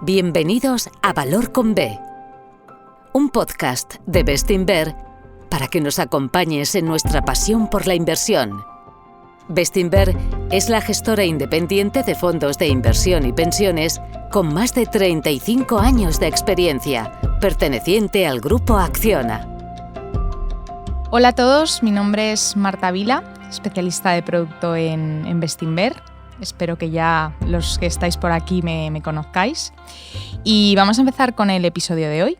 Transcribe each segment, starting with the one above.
Bienvenidos a Valor con B, un podcast de Bestinver para que nos acompañes en nuestra pasión por la inversión. Bestinver es la gestora independiente de fondos de inversión y pensiones con más de 35 años de experiencia, perteneciente al Grupo Acciona. Hola a todos, mi nombre es Marta Vila, especialista de producto en Bestinver. Espero que ya los que estáis por aquí me conozcáis. Y vamos a empezar con el episodio de hoy.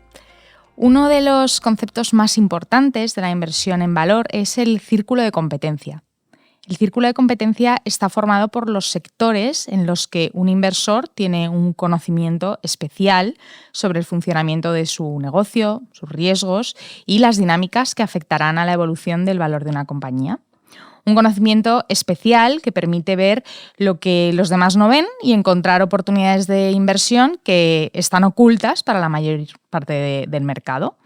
Uno de los conceptos más importantes de la inversión en valor es el círculo de competencia. El círculo de competencia está formado por los sectores en los que un inversor tiene un conocimiento especial sobre el funcionamiento de su negocio, sus riesgos y las dinámicas que afectarán a la evolución del valor de una compañía. Un conocimiento especial que permite ver lo que los demás no ven y encontrar oportunidades de inversión que están ocultas para la mayor parte del mercado.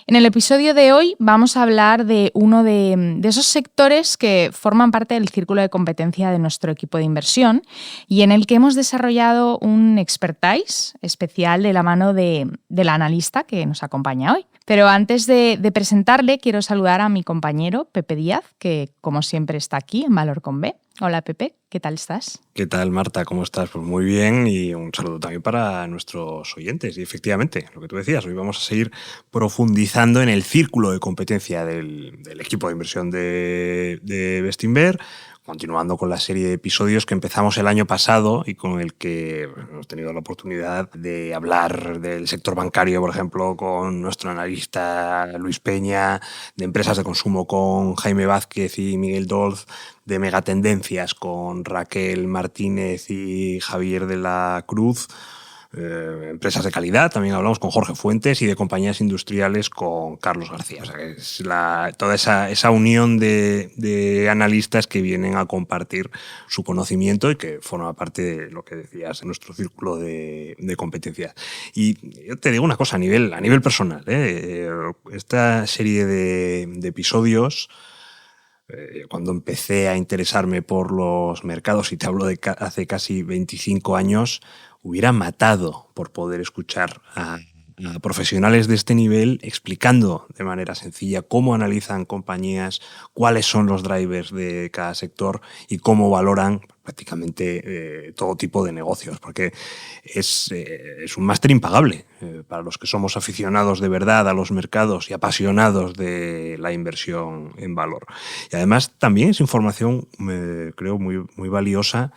En el episodio de hoy vamos a hablar de uno de esos sectores que forman parte del círculo de competencia de nuestro equipo de inversión y en el que hemos desarrollado un expertise especial de la mano del analista que nos acompaña hoy. Pero antes de presentarle, quiero saludar a mi compañero Pepe Díaz, que como siempre está aquí en Valor con B. Hola Pepe, ¿qué tal estás? ¿Qué tal, Marta? ¿Cómo estás? Pues muy bien, y un saludo también para nuestros oyentes. Y efectivamente, lo que tú decías, hoy vamos a seguir profundizando en el círculo de competencia del equipo de inversión de Bestinver, continuando con la serie de episodios que empezamos el año pasado y con el que hemos tenido la oportunidad de hablar del sector bancario, por ejemplo, con nuestro analista Luis Peña, de empresas de consumo con Jaime Vázquez y Miguel Dolz, de megatendencias con Raquel Martínez y Javier de la Cruz, empresas de calidad, también hablamos con Jorge Fuentes, y de compañías industriales con Carlos García. O sea, que es toda esa unión de analistas que vienen a compartir su conocimiento y que forma parte de lo que decías, de nuestro círculo de competencia. Y yo te digo una cosa a nivel personal, esta serie de episodios, cuando empecé a interesarme por los mercados, y te hablo de hace casi 25 años, hubiera matado por poder escuchar a profesionales de este nivel explicando de manera sencilla cómo analizan compañías, cuáles son los drivers de cada sector y cómo valoran prácticamente todo tipo de negocios, porque es un máster impagable para los que somos aficionados de verdad a los mercados y apasionados de la inversión en valor. Y además también es información, creo, muy valiosa,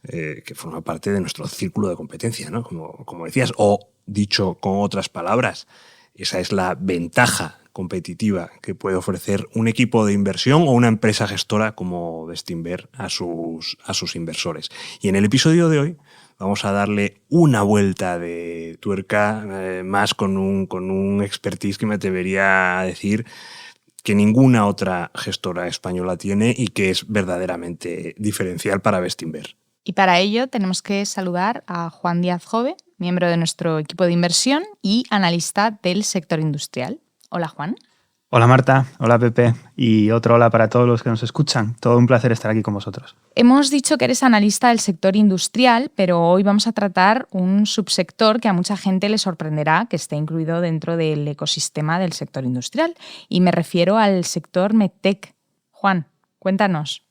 que forma parte de nuestro círculo de competencia, ¿no? Como decías, o dicho con otras palabras, esa es la ventaja competitiva que puede ofrecer un equipo de inversión o una empresa gestora como Bestinver a sus inversores. Y en el episodio de hoy vamos a darle una vuelta de tuerca, más con un expertise que me atrevería a decir que ninguna otra gestora española tiene y que es verdaderamente diferencial para Bestinver. Y para ello tenemos que saludar a Juan Díaz Jove, miembro de nuestro equipo de inversión y analista del sector industrial. Hola, Juan. Hola, Marta. Hola, Pepe. Y otro hola para todos los que nos escuchan. Todo un placer estar aquí con vosotros. Hemos dicho que eres analista del sector industrial, pero hoy vamos a tratar un subsector que a mucha gente le sorprenderá que esté incluido dentro del ecosistema del sector industrial. Y me refiero al sector MedTech. Juan, cuéntanos.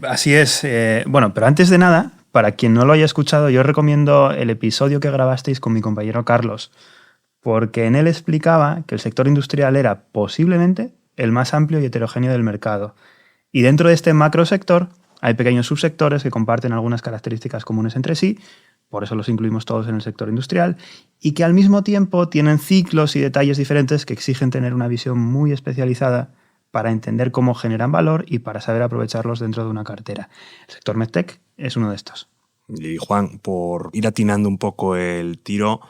Así es. Bueno, pero antes de nada, para quien no lo haya escuchado, yo recomiendo el episodio que grabasteis con mi compañero Carlos, porque en él explicaba que el sector industrial era posiblemente el más amplio y heterogéneo del mercado. Y dentro de este macrosector hay pequeños subsectores que comparten algunas características comunes entre sí, por eso los incluimos todos en el sector industrial, y que al mismo tiempo tienen ciclos y detalles diferentes que exigen tener una visión muy especializada para entender cómo generan valor y para saber aprovecharlos dentro de una cartera. El sector MedTech es uno de estos. Y Juan, por ir atinando un poco el tiro,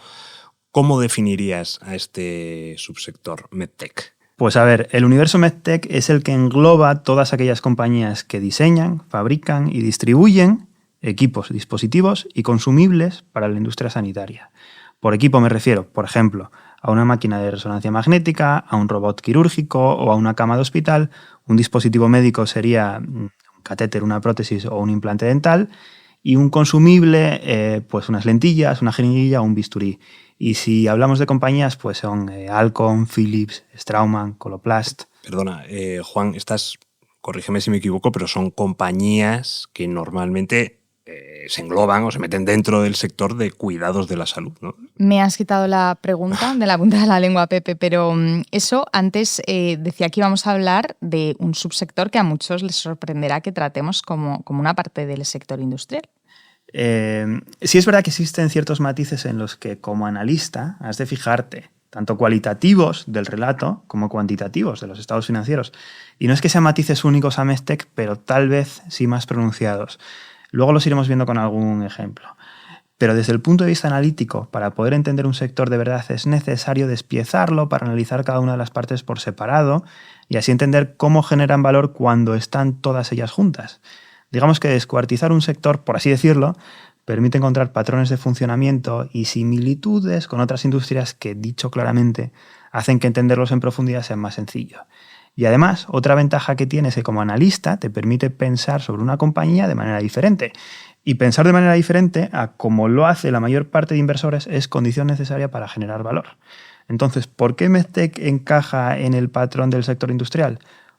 ¿cómo definirías a este subsector MedTech? Pues a ver, el universo MedTech es el que engloba todas aquellas compañías que diseñan, fabrican y distribuyen equipos, dispositivos y consumibles para la industria sanitaria. Por equipo me refiero, por ejemplo, a una máquina de resonancia magnética, a un robot quirúrgico o a una cama de hospital. Un dispositivo médico sería un catéter, una prótesis o un implante dental. y un consumible, pues unas lentillas, una jeringuilla o un bisturí. Y si hablamos de compañías, pues son Alcon, Philips, Straumann, Coloplast. Perdona, Juan, corrígeme si me equivoco, pero son compañías que normalmente se engloban o se meten dentro del sector de cuidados de la salud, ¿no? Me has quitado la pregunta de la punta de la lengua, Pepe, pero eso antes decía que íbamos a hablar de un subsector que a muchos les sorprenderá que tratemos como una parte del sector industrial. Sí es verdad que existen ciertos matices en los que como analista has de fijarte, tanto cualitativos del relato como cuantitativos de los estados financieros. Y no es que sean matices únicos a Medtech, pero tal vez sí más pronunciados. Luego los iremos viendo con algún ejemplo. Pero desde el punto de vista analítico, para poder entender un sector de verdad es necesario despiezarlo para analizar cada una de las partes por separado y así entender cómo generan valor cuando están todas ellas juntas. Digamos que descuartizar un sector, por así decirlo, permite encontrar patrones de funcionamiento y similitudes con otras industrias que, dicho claramente, hacen que entenderlos en profundidad sea más sencillo. Y además, otra ventaja que tiene es que como analista te permite pensar sobre una compañía de manera diferente. Y pensar de manera diferente a como lo hace la mayor parte de inversores es condición necesaria para generar valor. Entonces, ¿por qué Medtech encaja en el patrón del sector industrial?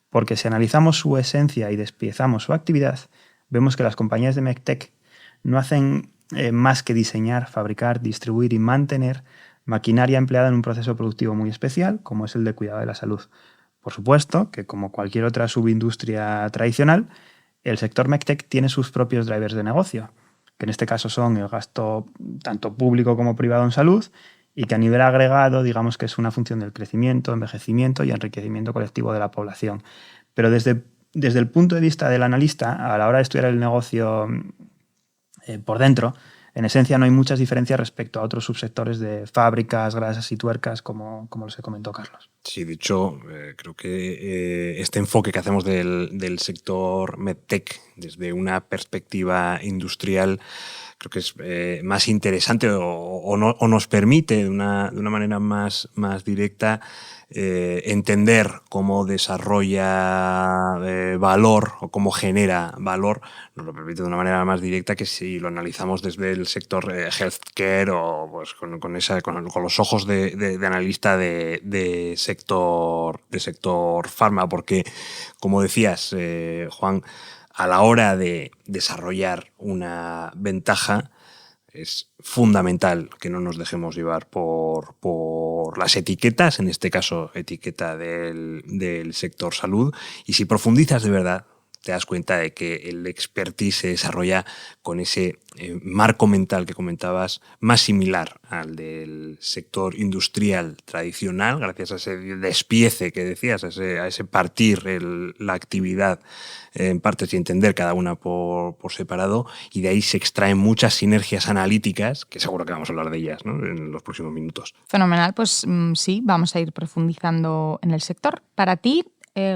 Porque si analizamos su esencia y despiezamos su actividad, vemos que las compañías de Medtech no hacen más que diseñar, fabricar, distribuir y mantener maquinaria empleada en un proceso productivo muy especial, como es el de cuidado de la salud. Por supuesto que, como cualquier otra subindustria tradicional, el sector Medtech tiene sus propios drivers de negocio, que en este caso son el gasto tanto público como privado en salud y que a nivel agregado digamos que es una función del crecimiento, envejecimiento y enriquecimiento colectivo de la población. Pero desde el punto de vista del analista, a la hora de estudiar el negocio por dentro, en esencia no hay muchas diferencias respecto a otros subsectores de fábricas, grasas y tuercas, como los que comentó Carlos. Sí, de hecho, creo que este enfoque que hacemos del sector Medtech desde una perspectiva industrial creo que es más interesante o nos permite de una manera más directa entender cómo desarrolla valor o cómo genera valor. Nos lo permite de una manera más directa que si lo analizamos desde el sector healthcare o pues, con los ojos de analista de sector farma, porque como decías, Juan, a la hora de desarrollar una ventaja es fundamental que no nos dejemos llevar por las etiquetas, en este caso etiqueta del sector salud, y si profundizas de verdad te das cuenta de que el expertise se desarrolla con ese marco mental que comentabas, más similar al del sector industrial tradicional, gracias a ese despiece que decías, a ese partir la actividad en partes y entender cada una por separado, y de ahí se extraen muchas sinergias analíticas, que seguro que vamos a hablar de ellas, ¿no?, en los próximos minutos. Fenomenal, pues sí, vamos a ir profundizando en el sector. Para ti,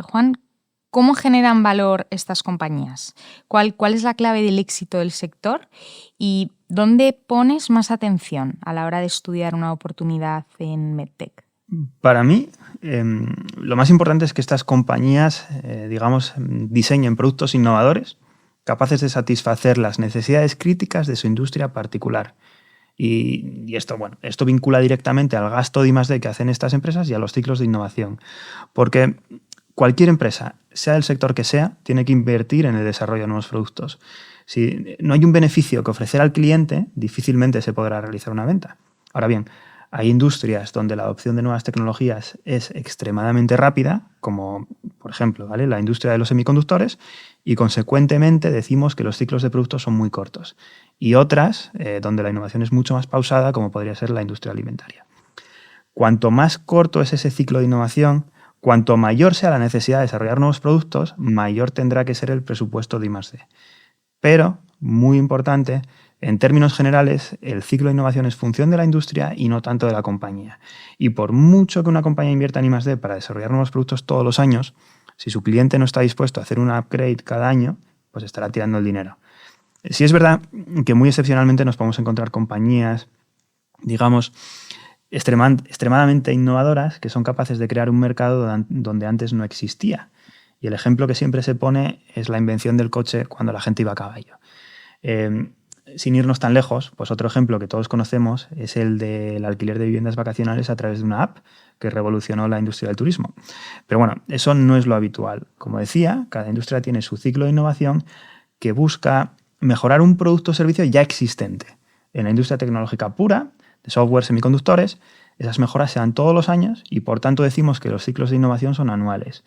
Juan, ¿cómo generan valor estas compañías? ¿Cuál es la clave del éxito del sector? ¿Y dónde pones más atención a la hora de estudiar una oportunidad en Medtech? Para mí, lo más importante es que estas compañías, diseñen productos innovadores capaces de satisfacer las necesidades críticas de su industria particular. Y esto vincula directamente al gasto de I+D que hacen estas empresas y a los ciclos de innovación. Porque cualquier empresa, sea del sector que sea, tiene que invertir en el desarrollo de nuevos productos. Si no hay un beneficio que ofrecer al cliente, difícilmente se podrá realizar una venta. Ahora bien, hay industrias donde la adopción de nuevas tecnologías es extremadamente rápida, como por ejemplo, ¿vale?, la industria de los semiconductores, y consecuentemente decimos que los ciclos de productos son muy cortos. Y otras donde la innovación es mucho más pausada, como podría ser la industria alimentaria. Cuanto más corto es ese ciclo de innovación, cuanto mayor sea la necesidad de desarrollar nuevos productos, mayor tendrá que ser el presupuesto de I+D. Pero, muy importante, en términos generales, el ciclo de innovación es función de la industria y no tanto de la compañía. Y por mucho que una compañía invierta en I+D para desarrollar nuevos productos todos los años, si su cliente no está dispuesto a hacer un upgrade cada año, pues estará tirando el dinero. Sí es verdad que muy excepcionalmente nos podemos encontrar compañías, extremadamente innovadoras que son capaces de crear un mercado donde antes no existía. Y el ejemplo que siempre se pone es la invención del coche cuando la gente iba a caballo. sin irnos tan lejos, pues otro ejemplo que todos conocemos es el del alquiler de viviendas vacacionales a través de una app que revolucionó la industria del turismo. Pero bueno, eso no es lo habitual. Como decía, cada industria tiene su ciclo de innovación que busca mejorar un producto o servicio ya existente. En la industria tecnológica pura, de software, semiconductores, esas mejoras se dan todos los años y por tanto decimos que los ciclos de innovación son anuales.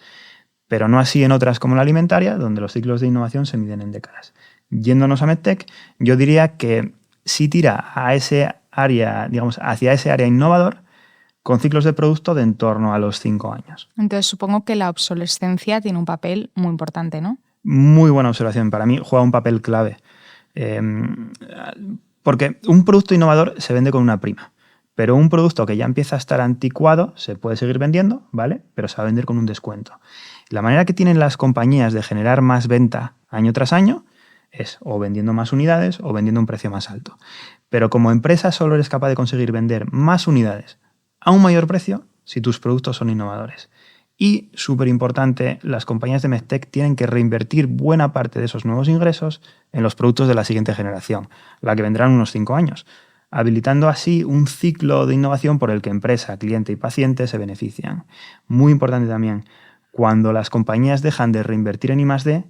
Pero no así en otras como la alimentaria, donde los ciclos de innovación se miden en décadas. Yéndonos a MedTech, yo diría que sí tira a ese área, digamos, hacia ese área innovador con ciclos de producto de en torno a los 5 años. Entonces supongo que la obsolescencia tiene un papel muy importante, ¿no? Muy buena observación. Para mí juega un papel clave. Porque un producto innovador se vende con una prima. Pero un producto que ya empieza a estar anticuado se puede seguir vendiendo, ¿vale? Pero se va a vender con un descuento. La manera que tienen las compañías de generar más venta año tras año es o vendiendo más unidades o vendiendo un precio más alto. Pero como empresa solo eres capaz de conseguir vender más unidades a un mayor precio si tus productos son innovadores. Y, súper importante, las compañías de MedTech tienen que reinvertir buena parte de esos nuevos ingresos en los productos de la siguiente generación, la que vendrá en unos 5 años, habilitando así un ciclo de innovación por el que empresa, cliente y paciente se benefician. Muy importante también, cuando las compañías dejan de reinvertir en I+D,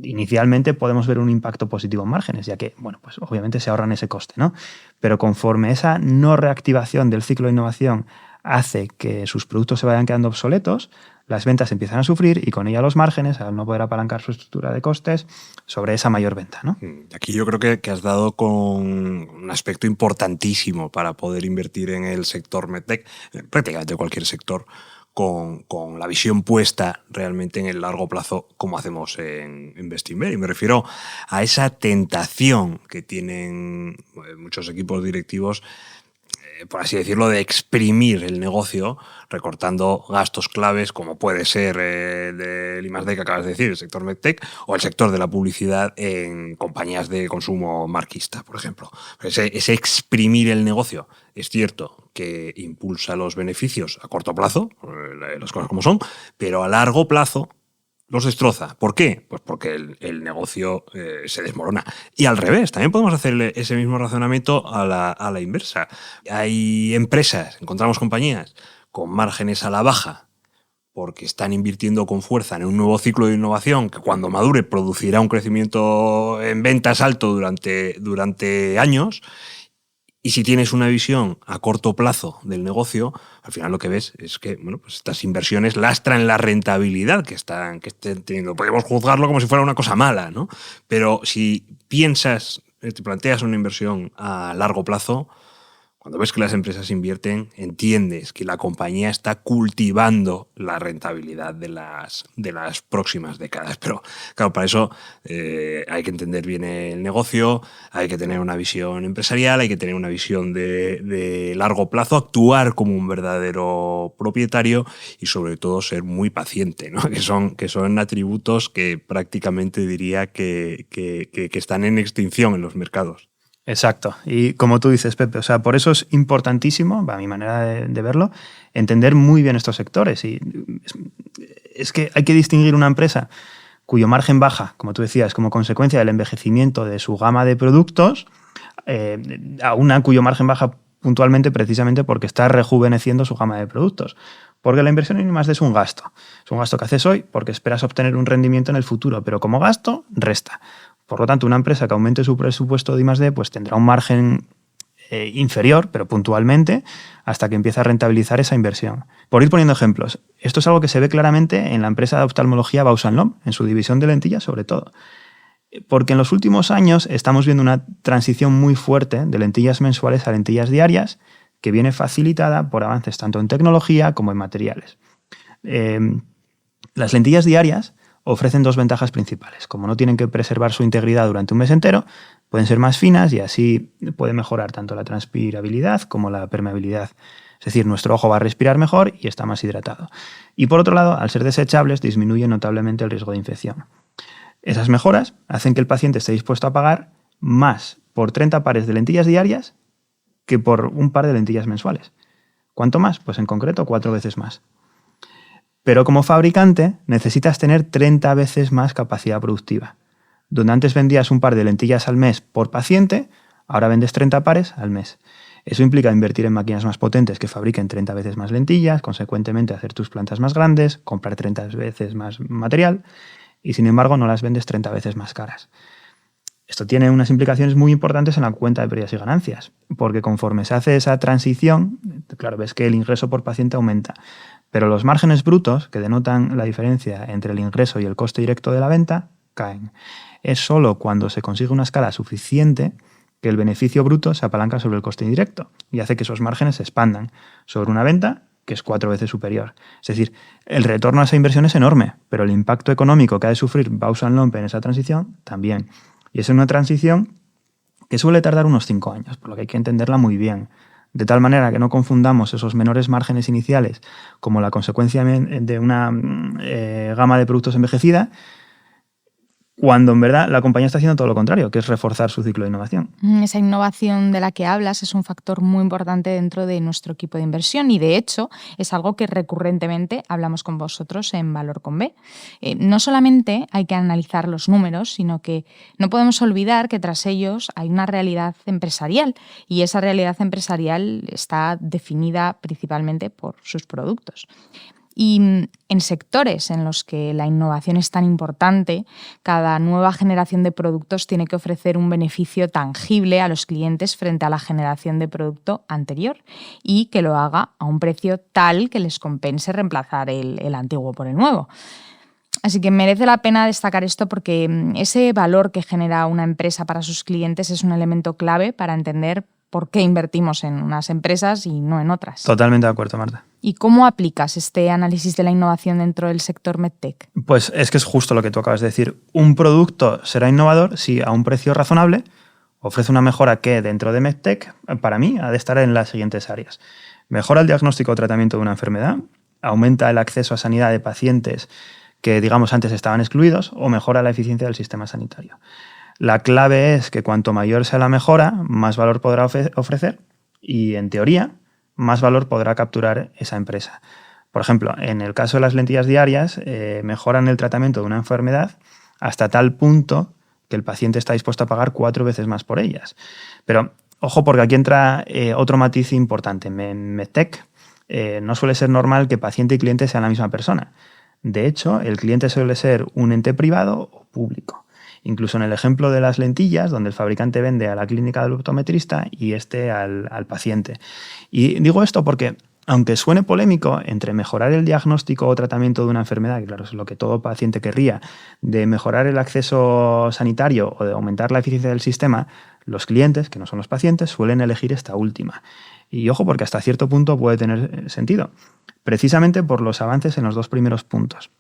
inicialmente podemos ver un impacto positivo en márgenes, ya que, bueno, pues obviamente se ahorran ese coste, ¿no? Pero conforme esa no reactivación del ciclo de innovación hace que sus productos se vayan quedando obsoletos, las ventas empiezan a sufrir y con ello los márgenes, al no poder apalancar su estructura de costes, sobre esa mayor venta, ¿no? Aquí yo creo que has dado con un aspecto importantísimo para poder invertir en el sector MedTech, prácticamente cualquier sector, con la visión puesta realmente en el largo plazo, como hacemos en Bestinver. Y me refiero a esa tentación que tienen muchos equipos directivos, por así decirlo, de exprimir el negocio, recortando gastos claves, como puede ser el I+D que acabas de decir, el sector MedTech, o el sector de la publicidad en compañías de consumo marquista, por ejemplo. Ese exprimir el negocio, es cierto que impulsa los beneficios a corto plazo, las cosas como son, pero a largo plazo los destroza. ¿Por qué? Pues porque el negocio se desmorona. Y al revés, también podemos hacer ese mismo razonamiento a la inversa. Hay empresas, encontramos compañías con márgenes a la baja porque están invirtiendo con fuerza en un nuevo ciclo de innovación que cuando madure producirá un crecimiento en ventas alto durante años. Y si tienes una visión a corto plazo del negocio, al final lo que ves es que bueno, pues estas inversiones lastran la rentabilidad que estén teniendo. Podemos juzgarlo como si fuera una cosa mala, ¿no? Pero si te planteas una inversión a largo plazo, cuando ves que las empresas invierten, entiendes que la compañía está cultivando la rentabilidad de las próximas décadas. Pero claro, para eso hay que entender bien el negocio, hay que tener una visión empresarial, hay que tener una visión de largo plazo, actuar como un verdadero propietario y sobre todo ser muy paciente, ¿no? que son atributos que prácticamente diría que están en extinción en los mercados. Exacto. Y como tú dices, Pepe, o sea, por eso es importantísimo, a mi manera de verlo, entender muy bien estos sectores. Y es que hay que distinguir una empresa cuyo margen baja, como tú decías, como consecuencia del envejecimiento de su gama de productos, a una cuyo margen baja puntualmente precisamente porque está rejuveneciendo su gama de productos. Porque la inversión en I+D es un gasto. Es un gasto que haces hoy porque esperas obtener un rendimiento en el futuro, pero como gasto, resta. Por lo tanto, una empresa que aumente su presupuesto de I+D pues tendrá un margen inferior, pero puntualmente, hasta que empiece a rentabilizar esa inversión. Por ir poniendo ejemplos, esto es algo que se ve claramente en la empresa de oftalmología Bausch + Lomb, en su división de lentillas sobre todo. Porque en los últimos años estamos viendo una transición muy fuerte de lentillas mensuales a lentillas diarias, que viene facilitada por avances tanto en tecnología como en materiales. Las lentillas diarias ofrecen dos ventajas principales. Como no tienen que preservar su integridad durante un mes entero, pueden ser más finas y así puede mejorar tanto la transpirabilidad como la permeabilidad. Es decir, nuestro ojo va a respirar mejor y está más hidratado. Y por otro lado, al ser desechables, disminuye notablemente el riesgo de infección. Esas mejoras hacen que el paciente esté dispuesto a pagar más por 30 pares de lentillas diarias que por un par de lentillas mensuales. ¿Cuánto más? Pues en concreto 4 veces más. Pero como fabricante necesitas tener 30 veces más capacidad productiva. Donde antes vendías un par de lentillas al mes por paciente, ahora vendes 30 pares al mes. Eso implica invertir en máquinas más potentes que fabriquen 30 veces más lentillas, consecuentemente hacer tus plantas más grandes, comprar 30 veces más material y sin embargo no las vendes 30 veces más caras. Esto tiene unas implicaciones muy importantes en la cuenta de pérdidas y ganancias, porque conforme se hace esa transición, claro, ves que el ingreso por paciente aumenta, pero los márgenes brutos, que denotan la diferencia entre el ingreso y el coste directo de la venta, caen. Es solo cuando se consigue una escala suficiente que el beneficio bruto se apalanca sobre el coste indirecto y hace que esos márgenes se expandan sobre una venta que es 4 veces superior. Es decir, el retorno a esa inversión es enorme, pero el impacto económico que ha de sufrir Bausch + Lomb en esa transición también. Y es una transición que suele tardar unos 5 años, por lo que hay que entenderla muy bien. De tal manera que no confundamos esos menores márgenes iniciales como la consecuencia de una gama de productos envejecida, cuando en verdad la compañía está haciendo todo lo contrario, que es reforzar su ciclo de innovación. Esa innovación de la que hablas es un factor muy importante dentro de nuestro equipo de inversión y, de hecho, es algo que recurrentemente hablamos con vosotros en Valor con B. No solamente hay que analizar los números, sino que no podemos olvidar que tras ellos hay una realidad empresarial y esa realidad empresarial está definida principalmente por sus productos. Y en sectores en los que la innovación es tan importante, cada nueva generación de productos tiene que ofrecer un beneficio tangible a los clientes frente a la generación de producto anterior y que lo haga a un precio tal que les compense reemplazar el antiguo por el nuevo. Así que merece la pena destacar esto porque ese valor que genera una empresa para sus clientes es un elemento clave para entender por qué invertimos en unas empresas y no en otras. Totalmente de acuerdo, Marta. ¿Y cómo aplicas este análisis de la innovación dentro del sector MedTech? Pues es que es justo lo que tú acabas de decir. Un producto será innovador si a un precio razonable ofrece una mejora que dentro de MedTech, para mí, ha de estar en las siguientes áreas. Mejora el diagnóstico o tratamiento de una enfermedad, aumenta el acceso a sanidad de pacientes que, digamos, antes estaban excluidos o mejora la eficiencia del sistema sanitario. La clave es que cuanto mayor sea la mejora, más valor podrá ofrecer y, en teoría, más valor podrá capturar esa empresa. Por ejemplo, en el caso de las lentillas diarias, mejoran el tratamiento de una enfermedad hasta tal punto que el paciente está dispuesto a pagar 4 veces más por ellas. Pero, ojo, porque aquí entra otro matiz importante. En MedTech no suele ser normal que paciente y cliente sean la misma persona. De hecho, el cliente suele ser un ente privado o público. Incluso en el ejemplo de las lentillas, donde el fabricante vende a la clínica del optometrista y al paciente. Y digo esto porque, aunque suene polémico, entre mejorar el diagnóstico o tratamiento de una enfermedad, que claro, es lo que todo paciente querría, de mejorar el acceso sanitario o de aumentar la eficiencia del sistema, los clientes, que no son los pacientes, suelen elegir esta última. Y ojo, porque hasta cierto punto puede tener sentido, precisamente por los avances en los 2 primeros puntos.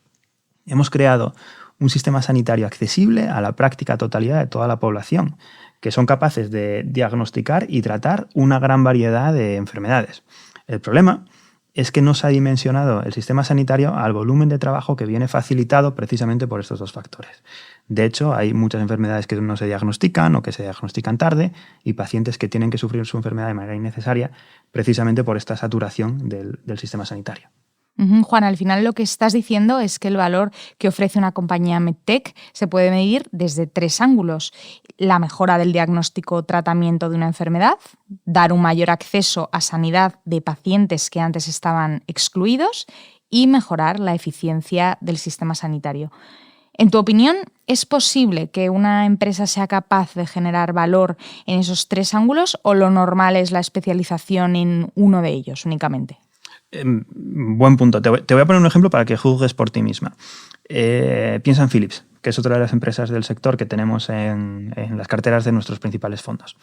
Hemos creado un sistema sanitario accesible a la práctica totalidad de toda la población, que son capaces de diagnosticar y tratar una gran variedad de enfermedades. El problema es que no se ha dimensionado el sistema sanitario al volumen de trabajo que viene facilitado precisamente por estos 2 factores. De hecho, hay muchas enfermedades que no se diagnostican o que se diagnostican tarde y pacientes que tienen que sufrir su enfermedad de manera innecesaria precisamente por esta saturación del sistema sanitario. Juan, al final lo que estás diciendo es que el valor que ofrece una compañía MedTech se puede medir desde 3 ángulos. La mejora del diagnóstico o tratamiento de una enfermedad, dar un mayor acceso a sanidad de pacientes que antes estaban excluidos y mejorar la eficiencia del sistema sanitario. En tu opinión, ¿es posible que una empresa sea capaz de generar valor en esos 3 ángulos o lo normal es la especialización en uno de ellos únicamente? Buen punto. Te voy a poner un ejemplo para que juzgues por ti misma. Piensa en Philips, que es otra de las empresas del sector que tenemos en las carteras de nuestros principales fondos.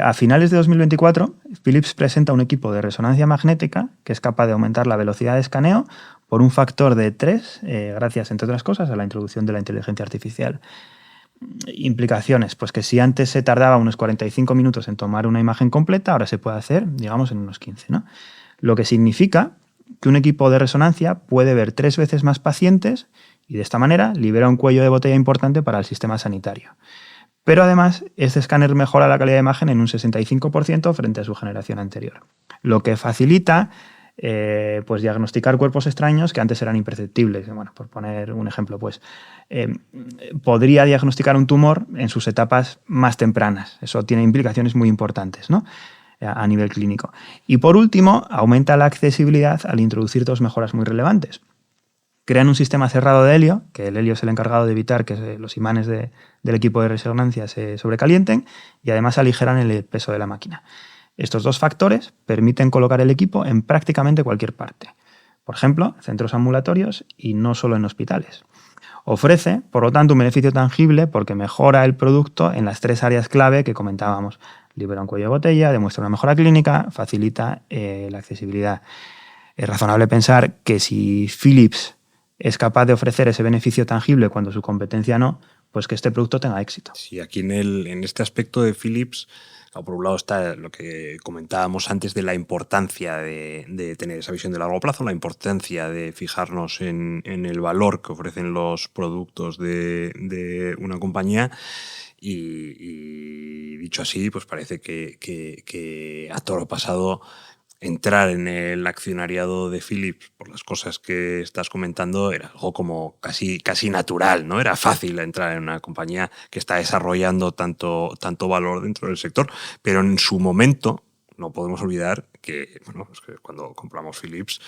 A finales de 2024, Philips presenta un equipo de resonancia magnética que es capaz de aumentar la velocidad de escaneo por un factor de 3, gracias, entre otras cosas, a la introducción de la inteligencia artificial. Implicaciones, pues que si antes se tardaba unos 45 minutos en tomar una imagen completa, ahora se puede hacer, digamos, en unos 15, ¿no? Lo que significa que un equipo de resonancia puede ver 3 veces más pacientes y de esta manera libera un cuello de botella importante para el sistema sanitario. Pero además, este escáner mejora la calidad de imagen en un 65% frente a su generación anterior, lo que facilita pues diagnosticar cuerpos extraños que antes eran imperceptibles. Bueno, por poner un ejemplo, pues podría diagnosticar un tumor en sus etapas más tempranas. Eso tiene implicaciones muy importantes, ¿no?, a nivel clínico. Y por último, aumenta la accesibilidad al introducir dos mejoras muy relevantes. Crean un sistema cerrado de helio, que el helio es el encargado de evitar que los imanes del equipo de resonancia se sobrecalienten, y además aligeran el peso de la máquina. Estos dos factores permiten colocar el equipo en prácticamente cualquier parte. Por ejemplo, centros ambulatorios y no solo en hospitales. Ofrece, por lo tanto, un beneficio tangible porque mejora el producto en las 3 áreas clave que comentábamos. Libera un cuello de botella, demuestra una mejora clínica, facilita la accesibilidad. Es razonable pensar que si Philips es capaz de ofrecer ese beneficio tangible cuando su competencia no, pues que este producto tenga éxito. Sí, aquí en este aspecto de Philips, por un lado está lo que comentábamos antes de la importancia de tener esa visión de largo plazo, la importancia de fijarnos en el valor que ofrecen los productos de una compañía. Y dicho así, pues parece que a toro pasado entrar en el accionariado de Philips, por las cosas que estás comentando, era algo como casi natural, ¿no? Era fácil entrar en una compañía que está desarrollando tanto valor dentro del sector, pero en su momento no podemos olvidar que, bueno, es que cuando compramos Philips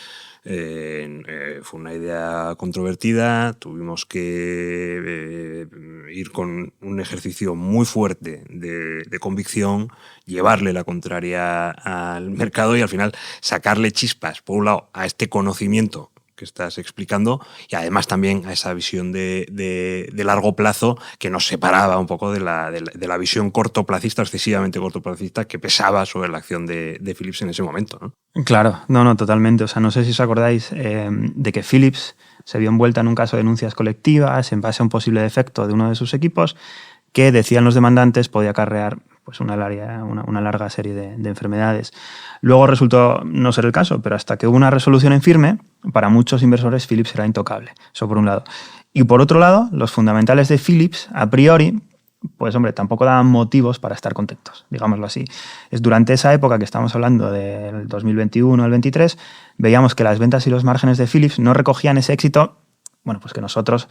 fue una idea controvertida, tuvimos que ir con un ejercicio muy fuerte de convicción, llevarle la contraria al mercado y al final sacarle chispas, por un lado, a este conocimiento que estás explicando y además también a esa visión de largo plazo que nos separaba un poco de la visión cortoplacista, excesivamente cortoplacista, que pesaba sobre la acción de Philips en ese momento, ¿no? Claro, no, totalmente. O sea, no sé si os acordáis de que Philips se vio envuelta en un caso de denuncias colectivas en base a un posible defecto de uno de sus equipos que, decían los demandantes, podía acarrear pues una larga serie de enfermedades. Luego resultó no ser el caso, pero hasta que hubo una resolución en firme, para muchos inversores Philips era intocable. Eso por un lado. Y por otro lado, los fundamentales de Philips, a priori, pues hombre, tampoco daban motivos para estar contentos, digámoslo así. Es durante esa época que estamos hablando del 2021 al 23, veíamos que las ventas y los márgenes de Philips no recogían ese éxito, bueno, pues que nosotros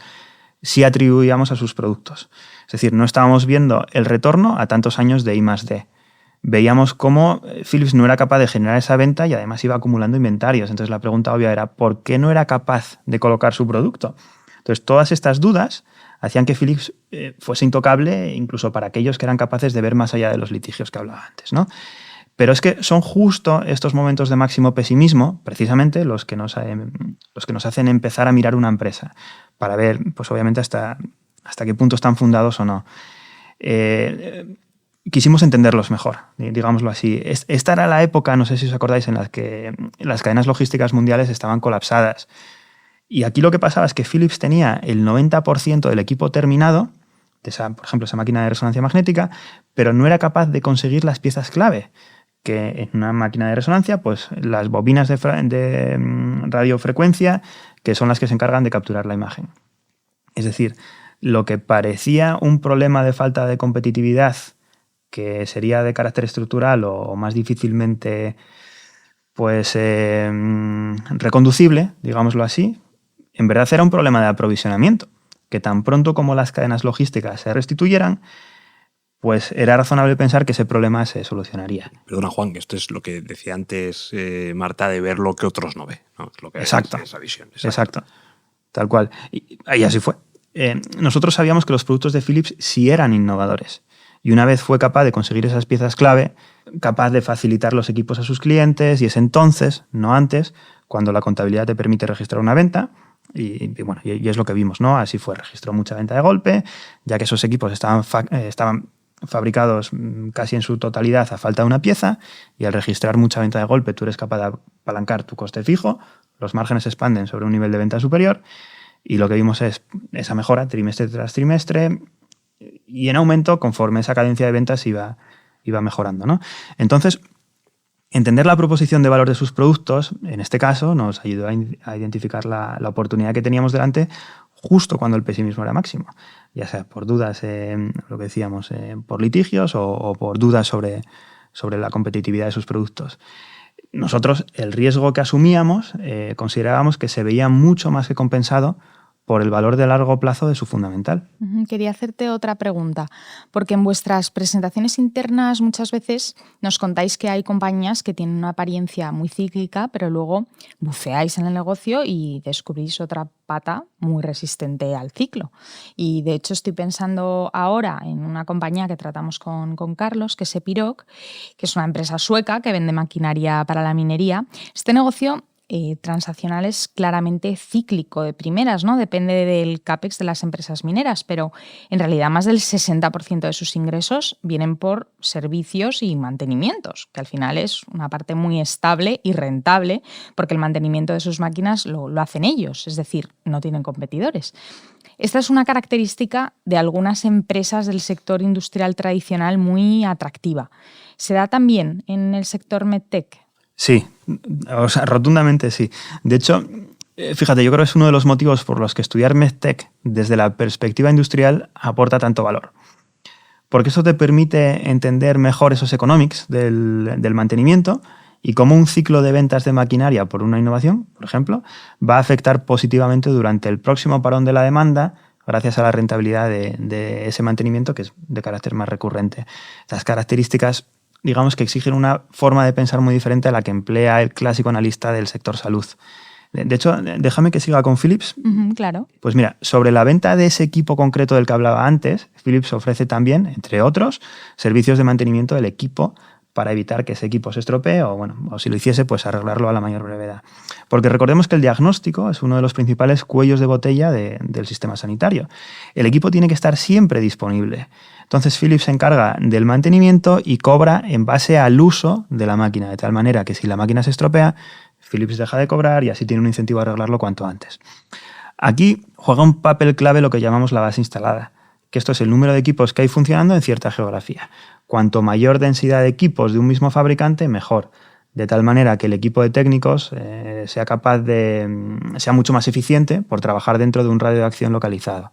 sí atribuíamos a sus productos. Es decir, no estábamos viendo el retorno a tantos años de I+D. Veíamos cómo Philips no era capaz de generar esa venta y además iba acumulando inventarios. Entonces la pregunta obvia era, ¿por qué no era capaz de colocar su producto? Entonces todas estas dudas hacían que Philips fuese intocable incluso para aquellos que eran capaces de ver más allá de los litigios que hablaba antes, ¿no? Pero es que son justo estos momentos de máximo pesimismo, precisamente, los que nos hacen empezar a mirar una empresa para ver, pues obviamente, hasta qué punto están fundados o no. Quisimos entenderlos mejor, digámoslo así. Esta era la época, no sé si os acordáis, en la que las cadenas logísticas mundiales estaban colapsadas. Y aquí lo que pasaba es que Philips tenía el 90% del equipo terminado, por ejemplo, esa máquina de resonancia magnética, pero no era capaz de conseguir las piezas clave, que en una máquina de resonancia, pues las bobinas de radiofrecuencia, que son las que se encargan de capturar la imagen. Es decir, lo que parecía un problema de falta de competitividad, que sería de carácter estructural o más difícilmente pues, reconducible, digámoslo así, en verdad era un problema de aprovisionamiento, que tan pronto como las cadenas logísticas se restituyeran, pues era razonable pensar que ese problema se solucionaría. Perdona, Juan, que esto es lo que decía antes Marta, de ver lo que otros no ven, ¿no? Lo que Exacto. Esa visión. Exacto. Tal cual. Y así fue. Nosotros sabíamos que los productos de Philips sí eran innovadores. Y una vez fue capaz de conseguir esas piezas clave, capaz de facilitar los equipos a sus clientes, y es entonces, no antes, cuando la contabilidad te permite registrar una venta. Y bueno, y es lo que vimos, ¿no? Así fue, registró mucha venta de golpe, ya que esos equipos estaban fabricados casi en su totalidad a falta de una pieza, y al registrar mucha venta de golpe tú eres capaz de apalancar tu coste fijo, los márgenes se expanden sobre un nivel de venta superior, y lo que vimos es esa mejora trimestre tras trimestre y en aumento conforme esa cadencia de ventas iba mejorando, ¿no? Entonces, entender la proposición de valor de sus productos, en este caso, nos ayudó a identificar la oportunidad que teníamos delante justo cuando el pesimismo era máximo, ya sea por dudas, lo que decíamos, por litigios o por dudas sobre la competitividad de sus productos. Nosotros el riesgo que asumíamos considerábamos que se veía mucho más que compensado por el valor de largo plazo de su fundamental. Quería hacerte otra pregunta, porque en vuestras presentaciones internas muchas veces nos contáis que hay compañías que tienen una apariencia muy cíclica, pero luego buceáis en el negocio y descubrís otra pata muy resistente al ciclo. Y de hecho estoy pensando ahora en una compañía que tratamos con Carlos, que es Epiroc, que es una empresa sueca que vende maquinaria para la minería. Este negocio transaccional es claramente cíclico de primeras, ¿no? Depende del CAPEX de las empresas mineras, pero en realidad más del 60% de sus ingresos vienen por servicios y mantenimientos, que al final es una parte muy estable y rentable porque el mantenimiento de sus máquinas lo hacen ellos, es decir, no tienen competidores. Esta es una característica de algunas empresas del sector industrial tradicional muy atractiva. ¿Se da también en el sector MedTech? Sí, o sea, rotundamente sí. De hecho, fíjate, yo creo que es uno de los motivos por los que estudiar MedTech desde la perspectiva industrial aporta tanto valor. Porque eso te permite entender mejor esos economics del mantenimiento y cómo un ciclo de ventas de maquinaria por una innovación, por ejemplo, va a afectar positivamente durante el próximo parón de la demanda gracias a la rentabilidad de ese mantenimiento que es de carácter más recurrente. Estas características, digamos, que exigen una forma de pensar muy diferente a la que emplea el clásico analista del sector salud. De hecho, déjame que siga con Philips. Claro. Pues mira, sobre la venta de ese equipo concreto del que hablaba antes, Philips ofrece también, entre otros, servicios de mantenimiento del equipo para evitar que ese equipo se estropee o si lo hiciese, pues arreglarlo a la mayor brevedad. Porque recordemos que el diagnóstico es uno de los principales cuellos de botella del sistema sanitario. El equipo tiene que estar siempre disponible. Entonces Philips se encarga del mantenimiento y cobra en base al uso de la máquina, de tal manera que si la máquina se estropea, Philips deja de cobrar y así tiene un incentivo a arreglarlo cuanto antes. Aquí juega un papel clave lo que llamamos la base instalada, que esto es el número de equipos que hay funcionando en cierta geografía. Cuanto mayor densidad de equipos de un mismo fabricante, mejor. De tal manera que el equipo de técnicos sea mucho más eficiente por trabajar dentro de un radio de acción localizado.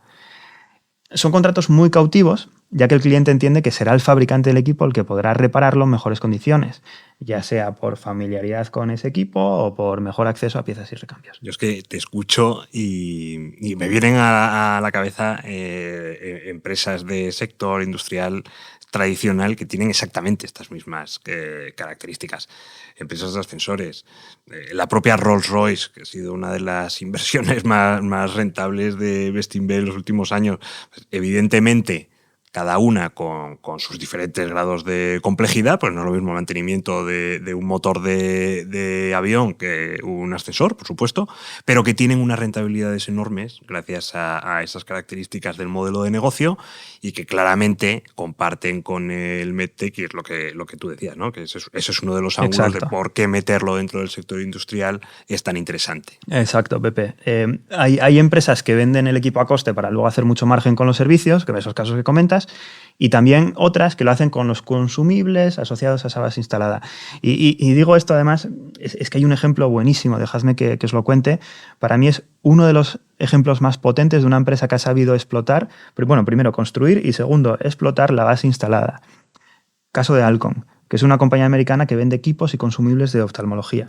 Son contratos muy cautivos, ya que el cliente entiende que será el fabricante del equipo el que podrá repararlo en mejores condiciones, ya sea por familiaridad con ese equipo o por mejor acceso a piezas y recambios. Yo es que te escucho y me vienen a la cabeza empresas de sector industrial tradicional que tienen exactamente estas mismas características. Empresas de ascensores, la propia Rolls-Royce, que ha sido una de las inversiones más rentables de Bestinver en los últimos años, pues, evidentemente cada una con sus diferentes grados de complejidad, pues no es lo mismo el mantenimiento de un motor de avión que un ascensor, por supuesto, pero que tienen unas rentabilidades enormes gracias a esas características del modelo de negocio y que claramente comparten con el MedTech, y es lo que tú decías, ¿no? Que ese es uno de los ángulos. Exacto. De por qué meterlo dentro del sector industrial es tan interesante. Exacto, Pepe. Hay empresas que venden el equipo a coste para luego hacer mucho margen con los servicios, que en esos casos que comentas, y también otras que lo hacen con los consumibles asociados a esa base instalada. Y digo esto además, es que hay un ejemplo buenísimo, dejadme que os lo cuente. Para mí es uno de los ejemplos más potentes de una empresa que ha sabido explotar, bueno, primero construir y segundo, explotar la base instalada. Caso de Alcon, que es una compañía americana que vende equipos y consumibles de oftalmología.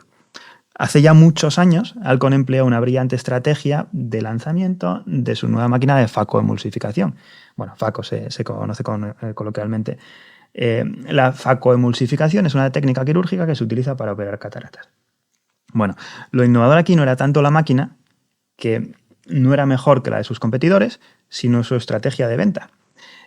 Hace ya muchos años, Alcon emplea una brillante estrategia de lanzamiento de su nueva máquina de facoemulsificación. Bueno, faco se conoce coloquialmente. La facoemulsificación es una técnica quirúrgica que se utiliza para operar cataratas. Bueno, lo innovador aquí no era tanto la máquina, que no era mejor que la de sus competidores, sino su estrategia de venta.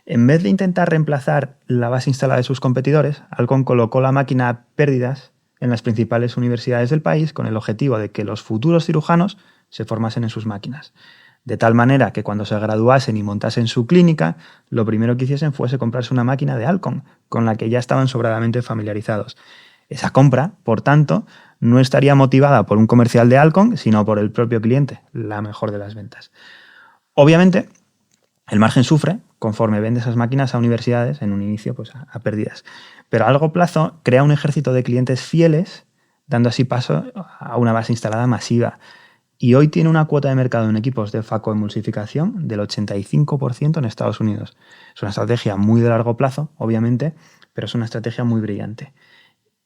En vez de intentar reemplazar la base instalada de sus competidores, Alcon colocó la máquina a pérdidas en las principales universidades del país con el objetivo de que los futuros cirujanos se formasen en sus máquinas. De tal manera que cuando se graduasen y montasen su clínica, lo primero que hiciesen fuese comprarse una máquina de Alcon, con la que ya estaban sobradamente familiarizados. Esa compra, por tanto, no estaría motivada por un comercial de Alcon, sino por el propio cliente, la mejor de las ventas. Obviamente, el margen sufre conforme vende esas máquinas a universidades, en un inicio pues a pérdidas. Pero a largo plazo crea un ejército de clientes fieles, dando así paso a una base instalada masiva. Y hoy tiene una cuota de mercado en equipos de facoemulsificación del 85% en Estados Unidos. Es una estrategia muy de largo plazo, obviamente, pero es una estrategia muy brillante.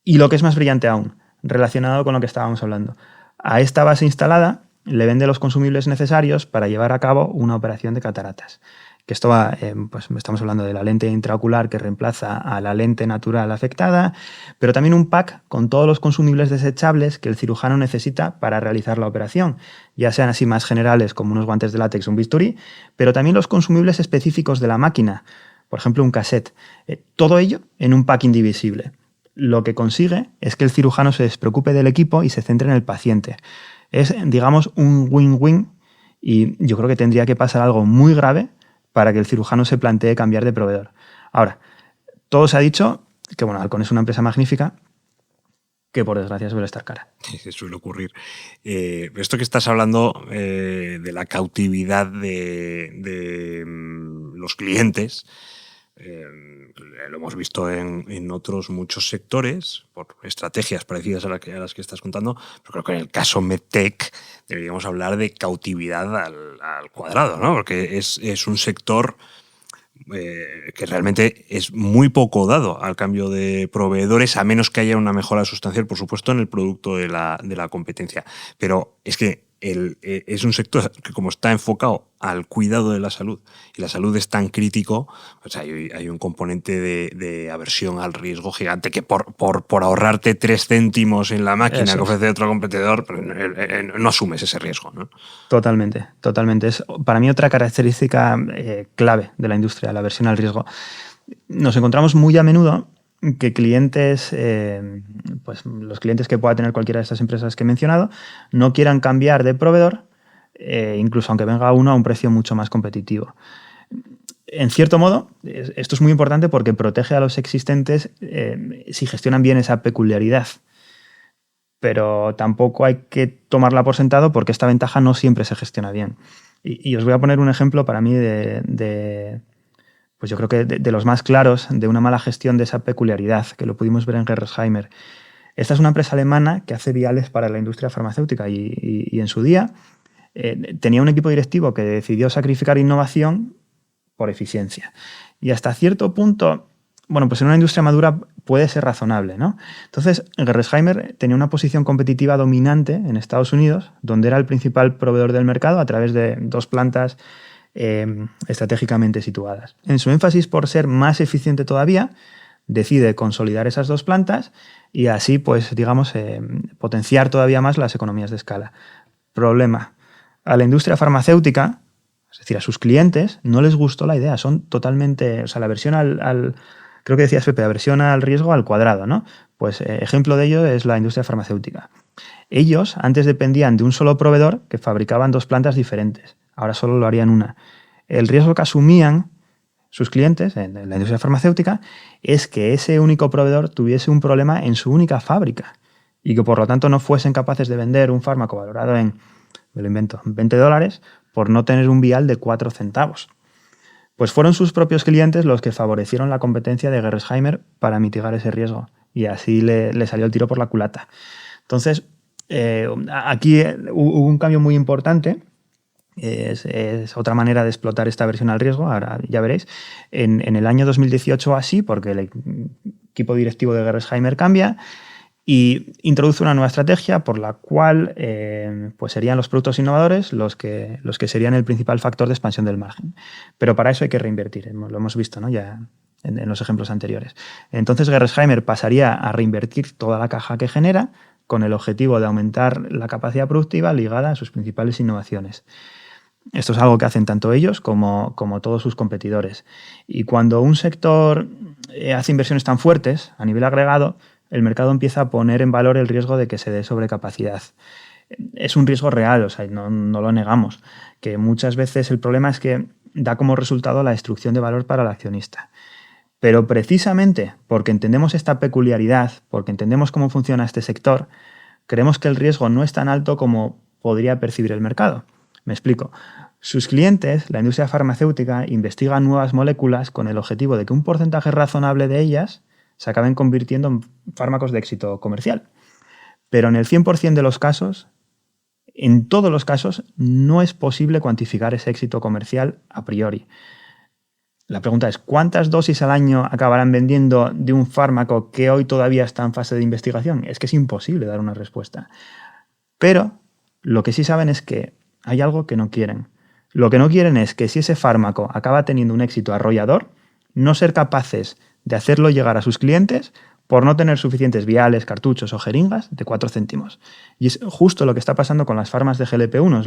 Y lo que es más brillante aún, relacionado con lo que estábamos hablando. A esta base instalada le vende los consumibles necesarios para llevar a cabo una operación de cataratas. Que esto va, pues estamos hablando de la lente intraocular que reemplaza a la lente natural afectada, pero también un pack con todos los consumibles desechables que el cirujano necesita para realizar la operación, ya sean así más generales como unos guantes de látex o un bisturí, pero también los consumibles específicos de la máquina, por ejemplo un cassette. Todo ello en un pack indivisible. Lo que consigue es que el cirujano se despreocupe del equipo y se centre en el paciente. Es, digamos, un win-win y yo creo que tendría que pasar algo muy grave para que el cirujano se plantee cambiar de proveedor. Ahora, todo se ha dicho que bueno, Alcon es una empresa magnífica que por desgracia suele estar cara. Sí, suele ocurrir. Esto que estás hablando de la cautividad de los clientes, lo hemos visto en otros muchos sectores, por estrategias parecidas a las que estás contando, pero creo que en el caso MedTech deberíamos hablar de cautividad al cuadrado, ¿no? Porque es un sector que realmente es muy poco dado al cambio de proveedores, a menos que haya una mejora sustancial, por supuesto, en el producto de la competencia. Pero es que es un sector que, como está enfocado al cuidado de la salud, y la salud es tan crítico, pues hay un componente de aversión al riesgo gigante que por ahorrarte 3 céntimos en la máquina que ofrece otro competidor, no asumes ese riesgo, ¿no? Totalmente, totalmente. Es para mí otra característica clave de la industria, la aversión al riesgo. Nos encontramos muy a menudo que clientes, pues los clientes que pueda tener cualquiera de estas empresas que he mencionado, no quieran cambiar de proveedor, incluso aunque venga uno a un precio mucho más competitivo. En cierto modo, esto es muy importante porque protege a los existentes si gestionan bien esa peculiaridad. Pero tampoco hay que tomarla por sentado porque esta ventaja no siempre se gestiona bien. Y os voy a poner un ejemplo para mí pues yo creo que de los más claros de una mala gestión de esa peculiaridad, que lo pudimos ver en Gerresheimer. Esta es una empresa alemana que hace viales para la industria farmacéutica y en su día tenía un equipo directivo que decidió sacrificar innovación por eficiencia. Y hasta cierto punto, bueno, pues en una industria madura puede ser razonable, ¿no? Entonces, Gerresheimer tenía una posición competitiva dominante en Estados Unidos, donde era el principal proveedor del mercado a través de 2 plantas estratégicamente situadas. En su énfasis por ser más eficiente todavía, decide consolidar esas 2 plantas y así, pues, digamos, potenciar todavía más las economías de escala. Problema. A la industria farmacéutica, es decir, a sus clientes, no les gustó la idea. Son totalmente, o sea, la versión creo que decías, Pepe, aversión al riesgo al cuadrado, ¿no? Pues ejemplo de ello es la industria farmacéutica. Ellos antes dependían de un solo proveedor que fabricaban 2 plantas diferentes. Ahora solo lo harían una. El riesgo que asumían sus clientes en la industria farmacéutica es que ese único proveedor tuviese un problema en su única fábrica y que por lo tanto no fuesen capaces de vender un fármaco valorado en, me lo invento, $20 por no tener un vial de 4 centavos. Pues fueron sus propios clientes los que favorecieron la competencia de Gerresheimer para mitigar ese riesgo y así le salió el tiro por la culata. Entonces, aquí hubo un cambio muy importante. Es otra manera de explotar esta aversión al riesgo, ahora ya veréis. En el año 2018 así, porque el equipo directivo de Gerresheimer cambia y introduce una nueva estrategia por la cual pues serían los productos innovadores los que serían el principal factor de expansión del margen. Pero para eso hay que reinvertir, lo hemos visto, ¿no? Ya en los ejemplos anteriores. Entonces Gerresheimer pasaría a reinvertir toda la caja que genera con el objetivo de aumentar la capacidad productiva ligada a sus principales innovaciones. Esto es algo que hacen tanto ellos como todos sus competidores. Y cuando un sector hace inversiones tan fuertes a nivel agregado, el mercado empieza a poner en valor el riesgo de que se dé sobrecapacidad. Es un riesgo real, o sea, no lo negamos, que muchas veces el problema es que da como resultado la destrucción de valor para el accionista. Pero precisamente porque entendemos esta peculiaridad, porque entendemos cómo funciona este sector, creemos que el riesgo no es tan alto como podría percibir el mercado. Me explico. Sus clientes, la industria farmacéutica, investigan nuevas moléculas con el objetivo de que un porcentaje razonable de ellas se acaben convirtiendo en fármacos de éxito comercial. Pero en el 100% de los casos, en todos los casos, no es posible cuantificar ese éxito comercial a priori. La pregunta es, ¿cuántas dosis al año acabarán vendiendo de un fármaco que hoy todavía está en fase de investigación? Es que es imposible dar una respuesta. Pero lo que sí saben es que hay algo que no quieren. Lo que no quieren es que si ese fármaco acaba teniendo un éxito arrollador, no ser capaces de hacerlo llegar a sus clientes por no tener suficientes viales, cartuchos o jeringas de 4 céntimos. Y es justo lo que está pasando con las farmas de GLP-1,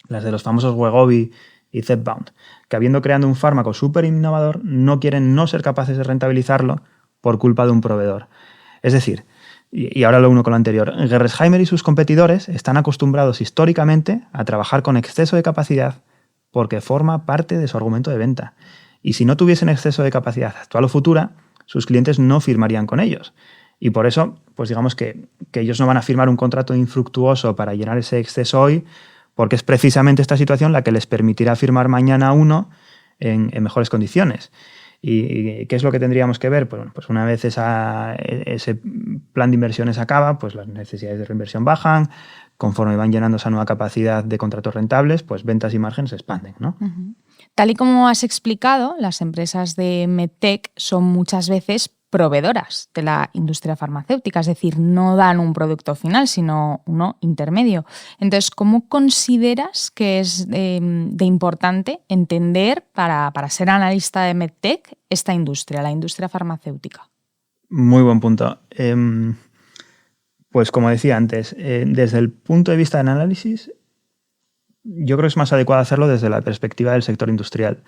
las de los famosos Wegovy y Zepbound, que habiendo creado un fármaco súper innovador, no quieren no ser capaces de rentabilizarlo por culpa de un proveedor. Es decir, y ahora lo uno con lo anterior, Gerresheimer y sus competidores están acostumbrados históricamente a trabajar con exceso de capacidad porque forma parte de su argumento de venta. Y si no tuviesen exceso de capacidad actual o futura, sus clientes no firmarían con ellos. Y por eso, pues digamos que ellos no van a firmar un contrato infructuoso para llenar ese exceso hoy, porque es precisamente esta situación la que les permitirá firmar mañana uno en mejores condiciones. ¿Y qué es lo que tendríamos que ver? Pues una vez ese plan de inversiones acaba, pues las necesidades de reinversión bajan, conforme van llenando esa nueva capacidad de contratos rentables, pues ventas y márgenes se expanden, ¿no? Uh-huh. Tal y como has explicado, las empresas de MedTech son muchas veces proveedoras de la industria farmacéutica, es decir, no dan un producto final, sino uno intermedio. Entonces, ¿cómo consideras que es de importante entender para ser analista de MedTech esta industria, la industria farmacéutica? Muy buen punto. Pues como decía antes, desde el punto de vista del análisis, yo creo que es más adecuado hacerlo desde la perspectiva del sector industrial.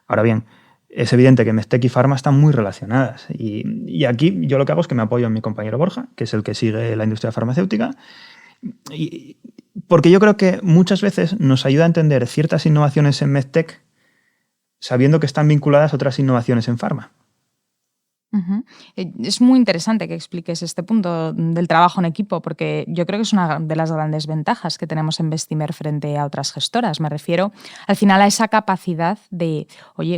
Ahora bien, es evidente que MedTech y Pharma están muy relacionadas. Y aquí yo lo que hago es que me apoyo en mi compañero Borja, que es el que sigue la industria farmacéutica, porque yo creo que muchas veces nos ayuda a entender ciertas innovaciones en MedTech sabiendo que están vinculadas a otras innovaciones en Pharma. Uh-huh. Es muy interesante que expliques este punto del trabajo en equipo, porque yo creo que es una de las grandes ventajas que tenemos en Bestinver frente a otras gestoras. Me refiero al final a esa capacidad de,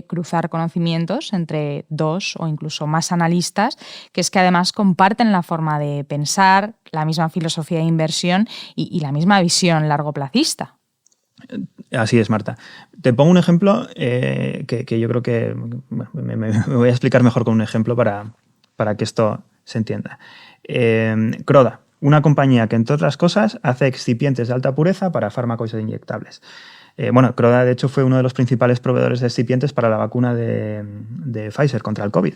cruzar conocimientos entre 2 o incluso más analistas, que es que además comparten la forma de pensar, la misma filosofía de inversión y la misma visión largoplacista. Así es, Marta. Te pongo un ejemplo que yo creo que me voy a explicar mejor con un ejemplo para que esto se entienda. Croda, una compañía que, entre otras cosas, hace excipientes de alta pureza para fármacos inyectables. Croda, de hecho, fue uno de los principales proveedores de excipientes para la vacuna de Pfizer contra el COVID.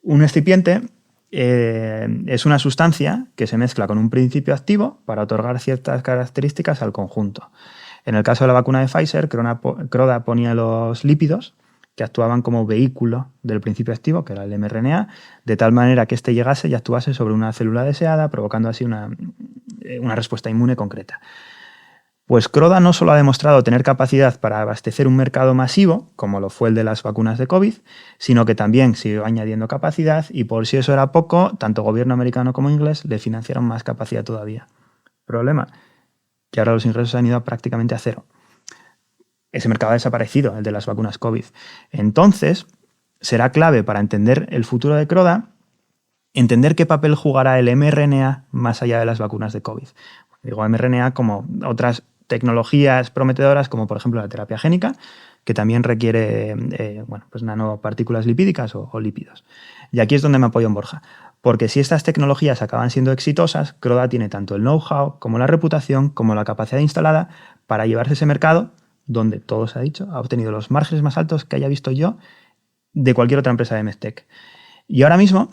Un excipiente es una sustancia que se mezcla con un principio activo para otorgar ciertas características al conjunto. En el caso de la vacuna de Pfizer, Croda ponía los lípidos que actuaban como vehículo del principio activo, que era el mRNA, de tal manera que éste llegase y actuase sobre una célula deseada, provocando así una respuesta inmune concreta. Pues Croda no solo ha demostrado tener capacidad para abastecer un mercado masivo, como lo fue el de las vacunas de COVID, sino que también siguió añadiendo capacidad y, por si eso era poco, tanto gobierno americano como inglés le financiaron más capacidad todavía. Problema, que ahora los ingresos han ido prácticamente a cero. Ese mercado ha desaparecido, el de las vacunas COVID. Entonces, será clave para entender el futuro de Croda, entender qué papel jugará el mRNA más allá de las vacunas de COVID. Digo mRNA como otras tecnologías prometedoras, como por ejemplo la terapia génica, que también requiere nanopartículas lipídicas o lípidos. Y aquí es donde me apoyo en Borja. Porque si estas tecnologías acaban siendo exitosas, Croda tiene tanto el know-how como la reputación como la capacidad instalada para llevarse ese mercado donde, todo se ha dicho, ha obtenido los márgenes más altos que haya visto yo de cualquier otra empresa de MedTech. Y ahora mismo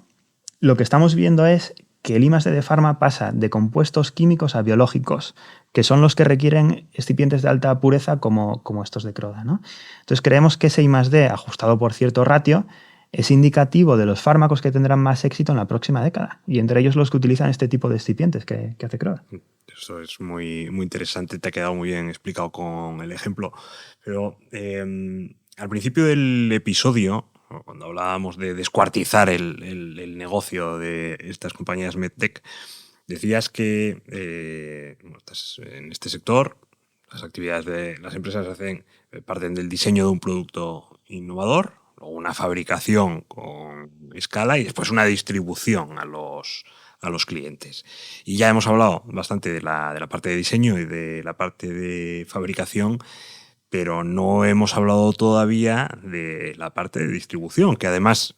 lo que estamos viendo es que el I+D de Pharma pasa de compuestos químicos a biológicos, que son los que requieren excipientes de alta pureza como estos de Croda, ¿no? Entonces creemos que ese I+D, ajustado por cierto ratio, es indicativo de los fármacos que tendrán más éxito en la próxima década, y entre ellos los que utilizan este tipo de excipientes que hace Croda. Eso es muy, muy interesante, te ha quedado muy bien explicado con el ejemplo. Pero al principio del episodio, cuando hablábamos de descuartizar el negocio de estas compañías MedTech, decías que en este sector las actividades de las empresas parten del diseño de un producto innovador, una fabricación con escala y después una distribución a los clientes. Y ya hemos hablado bastante de la parte de diseño y de la parte de fabricación, pero no hemos hablado todavía de la parte de distribución, que además,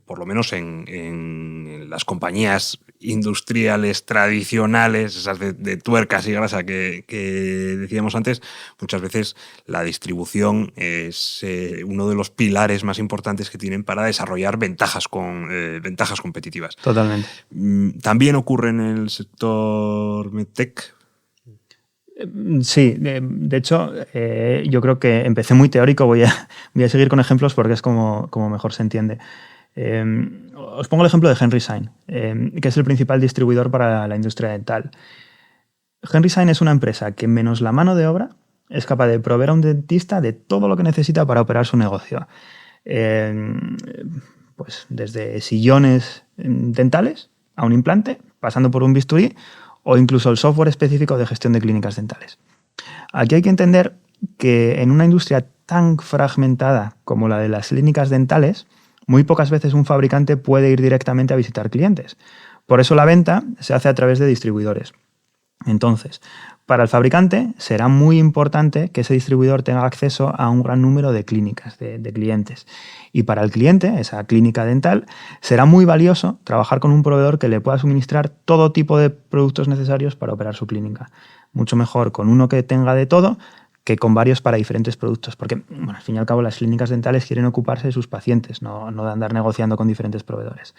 por lo menos en las compañías industriales tradicionales, esas de tuercas y grasa que decíamos antes, muchas veces la distribución es uno de los pilares más importantes que tienen para desarrollar ventajas competitivas. Totalmente. También ocurre en el sector MedTech. Sí, de hecho, yo creo que empecé muy teórico, voy a seguir con ejemplos porque es como mejor se entiende. Os pongo el ejemplo de Henry Schein, que es el principal distribuidor para la industria dental. Henry Schein es una empresa que, menos la mano de obra, es capaz de proveer a un dentista de todo lo que necesita para operar su negocio. Pues desde sillones dentales a un implante, pasando por un bisturí, o incluso el software específico de gestión de clínicas dentales. Aquí hay que entender que en una industria tan fragmentada como la de las clínicas dentales, muy pocas veces un fabricante puede ir directamente a visitar clientes. Por eso la venta se hace a través de distribuidores. Entonces, para el fabricante será muy importante que ese distribuidor tenga acceso a un gran número de clínicas, de clientes. Y para el cliente, esa clínica dental, será muy valioso trabajar con un proveedor que le pueda suministrar todo tipo de productos necesarios para operar su clínica. Mucho mejor con uno que tenga de todo que con varios para diferentes productos. Porque, bueno, al fin y al cabo, las clínicas dentales quieren ocuparse de sus pacientes, no de andar negociando con diferentes proveedores.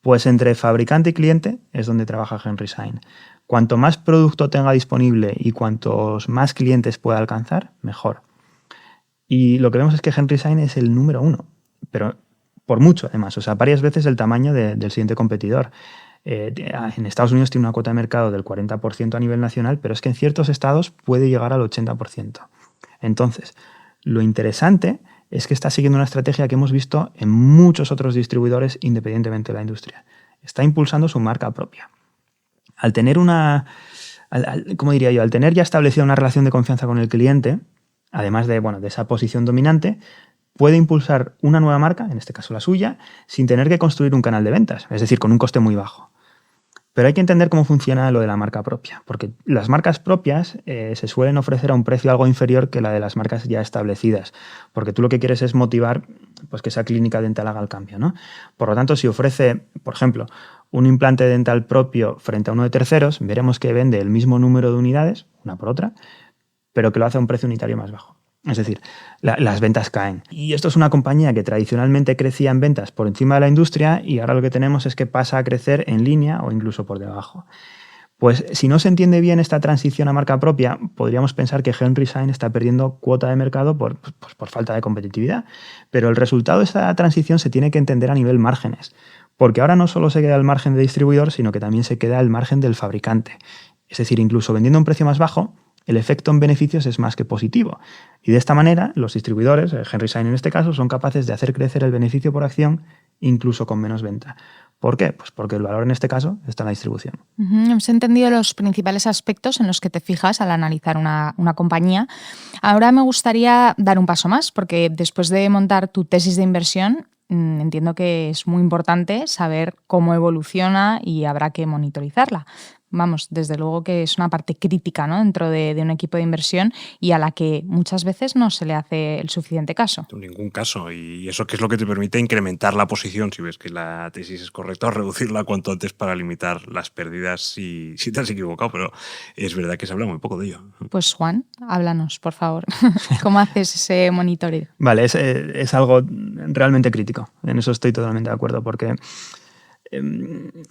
Pues entre fabricante y cliente es donde trabaja Henry Schein. Cuanto más producto tenga disponible y cuantos más clientes pueda alcanzar, mejor. Y lo que vemos es que Henry Schein es el número 1, pero por mucho además, o sea, varias veces el tamaño del siguiente competidor. En Estados Unidos tiene una cuota de mercado del 40% a nivel nacional, pero es que en ciertos estados puede llegar al 80%. Entonces, lo interesante es que está siguiendo una estrategia que hemos visto en muchos otros distribuidores independientemente de la industria. Está impulsando su marca propia. Al tener al tener ya establecida una relación de confianza con el cliente, además de esa posición dominante, puede impulsar una nueva marca, en este caso la suya, sin tener que construir un canal de ventas, es decir, con un coste muy bajo. Pero hay que entender cómo funciona lo de la marca propia, porque las marcas propias se suelen ofrecer a un precio algo inferior que la de las marcas ya establecidas, porque tú lo que quieres es motivar pues, que esa clínica dental haga el cambio, ¿no? Por lo tanto, si ofrece, por ejemplo, un implante dental propio frente a uno de terceros, veremos que vende el mismo número de unidades, una por otra, pero que lo hace a un precio unitario más bajo. Es decir, las ventas caen. Y esto es una compañía que tradicionalmente crecía en ventas por encima de la industria y ahora lo que tenemos es que pasa a crecer en línea o incluso por debajo. Pues si no se entiende bien esta transición a marca propia, podríamos pensar que Henry Schein está perdiendo cuota de mercado por falta de competitividad. Pero el resultado de esta transición se tiene que entender a nivel márgenes. Porque ahora no solo se queda el margen de distribuidor, sino que también se queda el margen del fabricante. Es decir, incluso vendiendo a un precio más bajo, el efecto en beneficios es más que positivo. Y de esta manera, los distribuidores, Henry Schein en este caso, son capaces de hacer crecer el beneficio por acción incluso con menos venta. ¿Por qué? Pues porque el valor en este caso está en la distribución. Hemos entendido los principales aspectos en los que te fijas al analizar una compañía. Ahora me gustaría dar un paso más, porque después de montar tu tesis de inversión, entiendo que es muy importante saber cómo evoluciona y habrá que monitorizarla. Vamos, desde luego que es una parte crítica, ¿no?, dentro de un equipo de inversión y a la que muchas veces no se le hace el suficiente caso. En ningún caso. Y eso que es lo que te permite incrementar la posición, si ves que la tesis es correcta, o reducirla cuanto antes para limitar las pérdidas si te has equivocado. Pero es verdad que se habla muy poco de ello. Pues Juan, háblanos, por favor. ¿Cómo haces ese monitoreo? Vale, es algo realmente crítico. En eso estoy totalmente de acuerdo, porque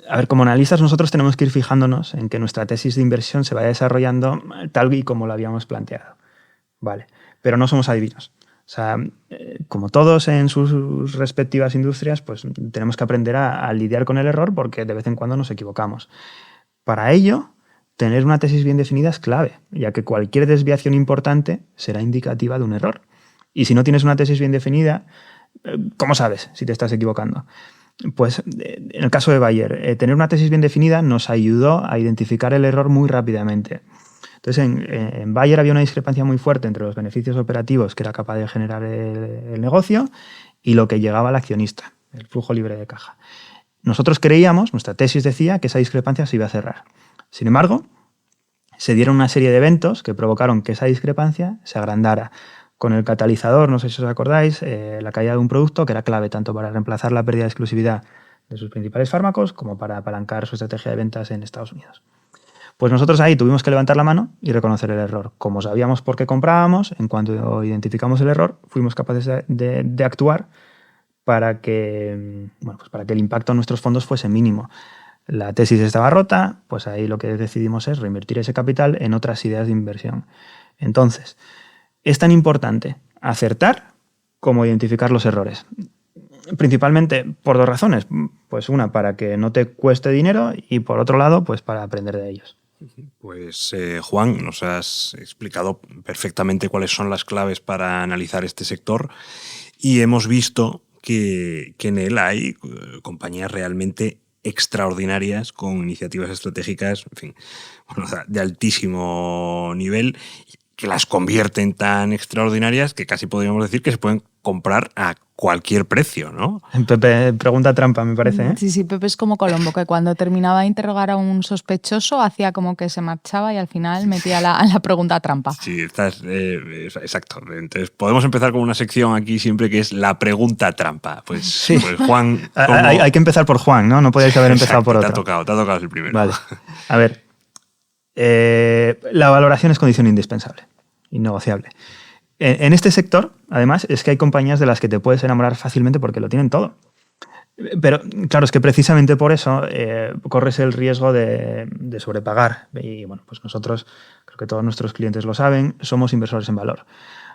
a ver, como analistas nosotros tenemos que ir fijándonos en que nuestra tesis de inversión se vaya desarrollando tal y como lo habíamos planteado. Vale, pero no somos adivinos. O sea, como todos en sus respectivas industrias, pues tenemos que aprender a lidiar con el error porque de vez en cuando nos equivocamos. Para ello, tener una tesis bien definida es clave, ya que cualquier desviación importante será indicativa de un error. Y si no tienes una tesis bien definida, ¿cómo sabes si te estás equivocando? Pues en el caso de Bayer, tener una tesis bien definida nos ayudó a identificar el error muy rápidamente. Entonces, en Bayer había una discrepancia muy fuerte entre los beneficios operativos que era capaz de generar el negocio y lo que llegaba al accionista, el flujo libre de caja. Nosotros creíamos, nuestra tesis decía, que esa discrepancia se iba a cerrar. Sin embargo, se dieron una serie de eventos que provocaron que esa discrepancia se agrandara. Con el catalizador, no sé si os acordáis, la caída de un producto que era clave tanto para reemplazar la pérdida de exclusividad de sus principales fármacos como para apalancar su estrategia de ventas en Estados Unidos. Pues nosotros ahí tuvimos que levantar la mano y reconocer el error. Como sabíamos por qué comprábamos, en cuanto identificamos el error, fuimos capaces de actuar para que el impacto en nuestros fondos fuese mínimo. La tesis estaba rota, pues ahí lo que decidimos es reinvertir ese capital en otras ideas de inversión. Entonces, es tan importante acertar como identificar los errores. Principalmente por dos razones. Pues una, para que no te cueste dinero, y por otro lado, pues para aprender de ellos. Pues Juan, nos has explicado perfectamente cuáles son las claves para analizar este sector y hemos visto que en él hay compañías realmente extraordinarias con iniciativas estratégicas, en fin, de altísimo nivel, que las convierten tan extraordinarias que casi podríamos decir que se pueden comprar a cualquier precio, ¿no? Pepe, pregunta trampa, me parece, ¿eh? Sí, Pepe es como Colombo, que cuando terminaba de interrogar a un sospechoso hacía como que se marchaba y al final metía la pregunta trampa. Sí, exacto. Entonces, podemos empezar con una sección aquí siempre que es la pregunta trampa. Pues, sí. Pues Juan... Hay que empezar por Juan, ¿no? No podíais haber empezado por otro. Te ha tocado el primero. Vale. A ver, la valoración es condición indispensable, innegociable. En este sector, además, es que hay compañías de las que te puedes enamorar fácilmente porque lo tienen todo. Pero, claro, es que precisamente por eso corres el riesgo de sobrepagar. Y, bueno, pues nosotros, creo que todos nuestros clientes lo saben, somos inversores en valor.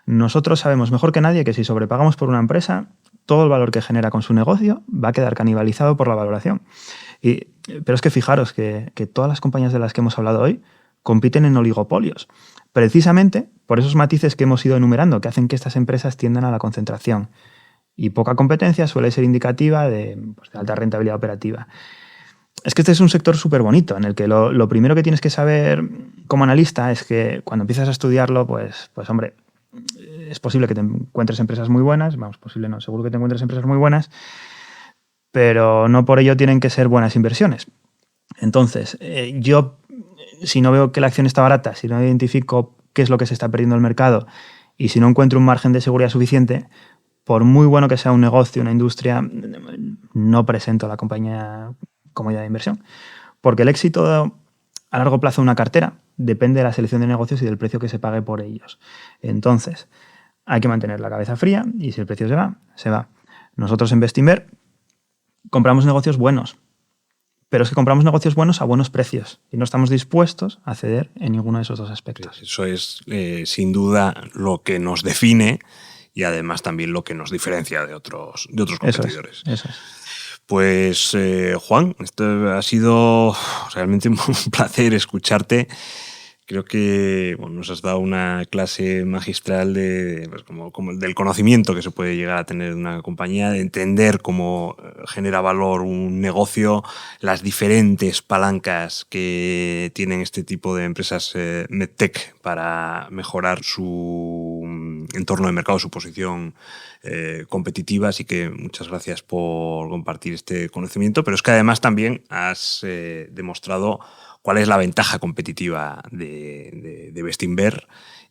Nosotros sabemos mejor que nadie que si sobrepagamos por una empresa, todo el valor que genera con su negocio va a quedar canibalizado por la valoración. Pero es que fijaros que todas las compañías de las que hemos hablado hoy compiten en oligopolios. Precisamente por esos matices que hemos ido enumerando, que hacen que estas empresas tiendan a la concentración. Y poca competencia suele ser indicativa de alta rentabilidad operativa. Es que este es un sector súper bonito, en el que lo primero que tienes que saber como analista es que cuando empiezas a estudiarlo, pues hombre, es posible que te encuentres empresas muy buenas, posible no, seguro que te encuentres empresas muy buenas, pero no por ello tienen que ser buenas inversiones. Entonces, yo, si no veo que la acción está barata, si no identifico qué es lo que se está perdiendo en el mercado y si no encuentro un margen de seguridad suficiente, por muy bueno que sea un negocio, una industria, no presento a la compañía como idea de inversión. Porque el éxito a largo plazo de una cartera depende de la selección de negocios y del precio que se pague por ellos. Entonces, hay que mantener la cabeza fría y si el precio se va, se va. Nosotros en Bestinver compramos negocios buenos, pero es que compramos negocios buenos a buenos precios y no estamos dispuestos a ceder en ninguno de esos dos aspectos. Eso es, sin duda, lo que nos define y además también lo que nos diferencia de otros competidores. Eso es. Pues, Juan, esto ha sido realmente un placer escucharte. Creo que nos has dado una clase magistral como del conocimiento que se puede llegar a tener de una compañía, de entender cómo genera valor un negocio, las diferentes palancas que tienen este tipo de empresas medtech para mejorar su entorno de mercado, su posición competitiva. Así que muchas gracias por compartir este conocimiento, pero es que además también has demostrado cuál es la ventaja competitiva de Bestinver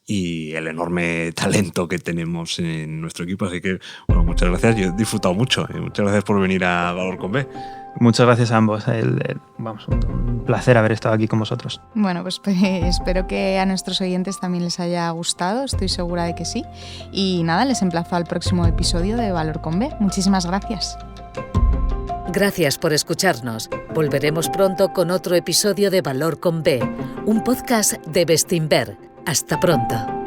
y el enorme talento que tenemos en nuestro equipo. Así que, muchas gracias. Yo he disfrutado mucho. Muchas gracias por venir a Valor con B. Muchas gracias a ambos. Un placer haber estado aquí con vosotros. Bueno, pues espero que a nuestros oyentes también les haya gustado. Estoy segura de que sí. Y nada, les emplazo al próximo episodio de Valor con B. Muchísimas gracias. Gracias por escucharnos. Volveremos pronto con otro episodio de Valor con B, un podcast de Bestinver. Hasta pronto.